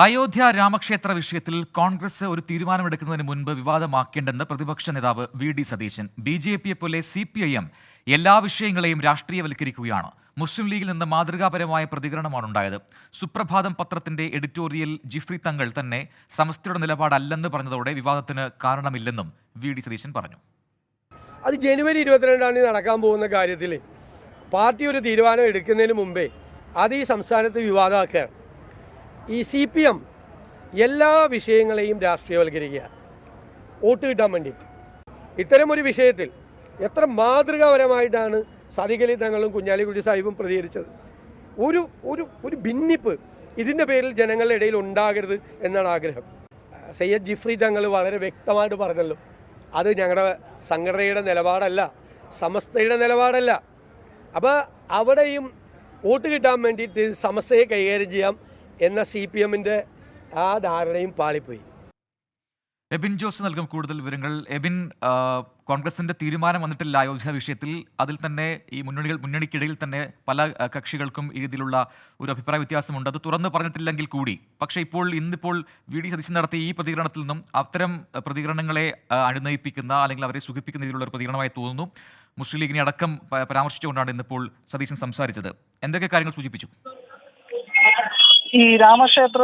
അയോധ്യ രാമക്ഷേത്ര വിഷയത്തിൽ കോൺഗ്രസ് ഒരു തീരുമാനമെടുക്കുന്നതിന് മുൻപ് വിവാദമാക്കേണ്ടെന്ന് പ്രതിപക്ഷ നേതാവ് വി.ഡി. സതീശൻ. ബി.ജെ.പിയെ പോലെ CPIM എല്ലാ വിഷയങ്ങളെയും രാഷ്ട്രീയവൽക്കരിക്കുകയാണ്. മുസ്ലിം ലീഗിൽ നിന്ന് മാതൃകാപരമായ പ്രതികരണമാണ് ഉണ്ടായത്. സുപ്രഭാതം പത്രത്തിന്റെ എഡിറ്റോറിയൽ ജിഫ്രി തങ്ങൾ തന്നെ സമസ്തയുടെ നിലപാടല്ലെന്ന് പറഞ്ഞതോടെ വിവാദത്തിന് കാരണമില്ലെന്നും വി.ഡി. സതീശൻ പറഞ്ഞു. അത് ജനുവരി 22 നടക്കാൻ പോകുന്ന കാര്യത്തിൽ പാർട്ടി ഒരു തീരുമാനം എടുക്കുന്നതിന് മുമ്പേ അത് ഈ സംസ്ഥാനത്ത് വിവാദമാക്കുകയാണ്. ഈ CPM എല്ലാ വിഷയങ്ങളെയും രാഷ്ട്രീയവൽക്കരിക്കുക, വോട്ട് കിട്ടാൻ വേണ്ടിയിട്ട്. ഇത്തരമൊരു വിഷയത്തിൽ എത്ര മാതൃകാപരമായിട്ടാണ് സാദിഖ് അലി തങ്ങളും കുഞ്ഞാലിക്കുട്ടി സാഹിബും പ്രതികരിച്ചത്. ഒരു ഒരു ഒരു ഭിന്നിപ്പ് ഇതിൻ്റെ പേരിൽ ജനങ്ങളുടെ ഇടയിൽ ഉണ്ടാകരുത് എന്നാണ് ആഗ്രഹം. സയ്യദ് ജിഫ്രി തങ്ങൾ വളരെ വ്യക്തമായിട്ട് പറഞ്ഞല്ലോ, അത് ഞങ്ങളുടെ സംഘടനയുടെ നിലപാടല്ല, സമസ്തയുടെ നിലപാടല്ല. അപ്പോൾ അവിടെയും വോട്ട് കിട്ടാൻ വേണ്ടിയിട്ട് സമസ്തയെ കൈകാര്യം ചെയ്യാം എന്ന CPMന്റെ ആ ധാരണയും പാളിപ്പോയി. എബിൻ ജോസ് നൽകും കൂടുതൽ വിവരങ്ങൾ. എബിൻ, കോൺഗ്രസിന്റെ തീരുമാനം വന്നിട്ടില്ല അയോധ്യ വിഷയത്തിൽ. അതിൽ തന്നെ ഈ മുന്നണിക്കിടയിൽ തന്നെ പല കക്ഷികൾക്കും ഈ രീതിയിലുള്ള ഒരു അഭിപ്രായ വ്യത്യാസമുണ്ട്. അത് തുറന്നു പറഞ്ഞിട്ടില്ലെങ്കിൽ കൂടി പക്ഷേ ഇന്നിപ്പോൾ വി.ഡി. സതീശൻ നടത്തിയ ഈ പ്രതികരണത്തിൽ നിന്നും അത്തരം പ്രതികരണങ്ങളെ അണിനയിപ്പിക്കുന്ന അല്ലെങ്കിൽ അവരെ സുഖിപ്പിക്കുന്ന രീതിയിലുള്ള ഒരു പ്രതികരണമായി തോന്നുന്നു. മുസ്ലിം ലീഗിനെ അടക്കം പരാമർശിച്ചുകൊണ്ടാണ് ഇന്നിപ്പോൾ സതീശൻ സംസാരിച്ചത്. എന്തൊക്കെ കാര്യങ്ങൾ സൂചിപ്പിച്ചു? ഈ രാമക്ഷേത്ര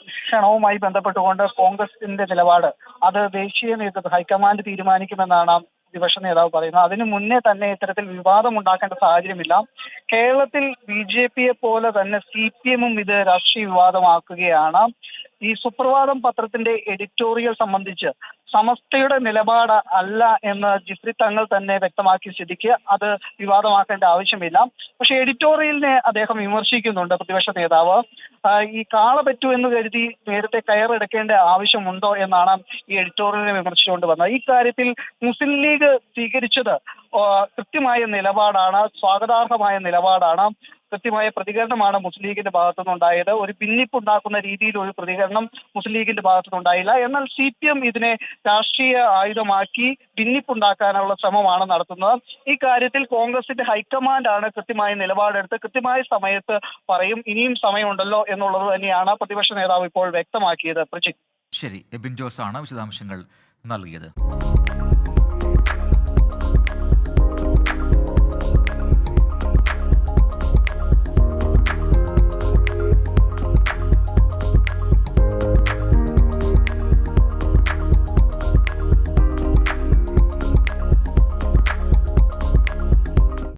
ക്ഷണവുമായി ബന്ധപ്പെട്ടുകൊണ്ട് കോൺഗ്രസിന്റെ നിലപാട് അത് ദേശീയ നേതൃത്വം ഹൈക്കമാൻഡ് തീരുമാനിക്കുമെന്നാണ് പ്രതിപക്ഷ നേതാവ് പറയുന്നത്. അതിനു മുന്നേ തന്നെ ഇത്തരത്തിൽ വിവാദം ഉണ്ടാക്കേണ്ട സാഹചര്യമില്ല. കേരളത്തിൽ BJPയെ പോലെ തന്നെ CPMും ഇത് രാഷ്ട്രീയ വിവാദമാക്കുകയാണ്. ഈ സുപ്രഭാതം പത്രത്തിന്റെ എഡിറ്റോറിയൽ സംബന്ധിച്ച് സമസ്തയുടെ നിലപാട് അല്ല എന്ന് ജിഫ്രി തങ്ങൾ തന്നെ വ്യക്തമാക്കിയ സ്ഥിതിക്ക് അത് വിവാദമാക്കേണ്ട ആവശ്യമില്ല. പക്ഷേ എഡിറ്റോറിയലിനെ അദ്ദേഹം വിമർശിക്കുന്നുണ്ട് പ്രതിപക്ഷ നേതാവ്. ഈ കാള പറ്റൂ എന്ന് കരുതി നേരത്തെ കയറെടുക്കേണ്ട ആവശ്യമുണ്ടോ എന്നാണ് ഈ എഡിറ്റോറിയലിനെ വിമർശിച്ചുകൊണ്ട് വന്നത്. ഈ കാര്യത്തിൽ മുസ്ലിം ലീഗ് സ്വീകരിച്ചത് കൃത്യമായ നിലപാടാണ്, സ്വാഗതാർഹമായ നിലപാടാണ്. കൃത്യമായ പ്രതികരണമാണ് മുസ്ലിം ലീഗിന്റെ ഭാഗത്തുനിന്നുണ്ടായത്. ഒരു ഭിന്നിപ്പുണ്ടാക്കുന്ന രീതിയിൽ ഒരു പ്രതികരണം മുസ്ലിം ലീഗിന്റെ ഭാഗത്തുനിന്നുണ്ടായില്ല. എന്നാൽ CPM ഇതിനെ രാഷ്ട്രീയ ആയുധമാക്കി ഭിന്നിപ്പുണ്ടാക്കാനുള്ള ശ്രമമാണ് നടത്തുന്നത്. ഈ കാര്യത്തിൽ കോൺഗ്രസിന്റെ ഹൈക്കമാൻഡാണ് കൃത്യമായ നിലപാടെടുത്ത് കൃത്യമായ സമയത്ത് പറയും. ഇനിയും സമയമുണ്ടല്ലോ എന്നുള്ളത് തന്നെയാണ് പ്രതിപക്ഷ നേതാവ് ഇപ്പോൾ വ്യക്തമാക്കിയത്. ശരി, എബിൻ ജോസ് ആണ് വിശദാംശങ്ങൾ നൽകിയത്.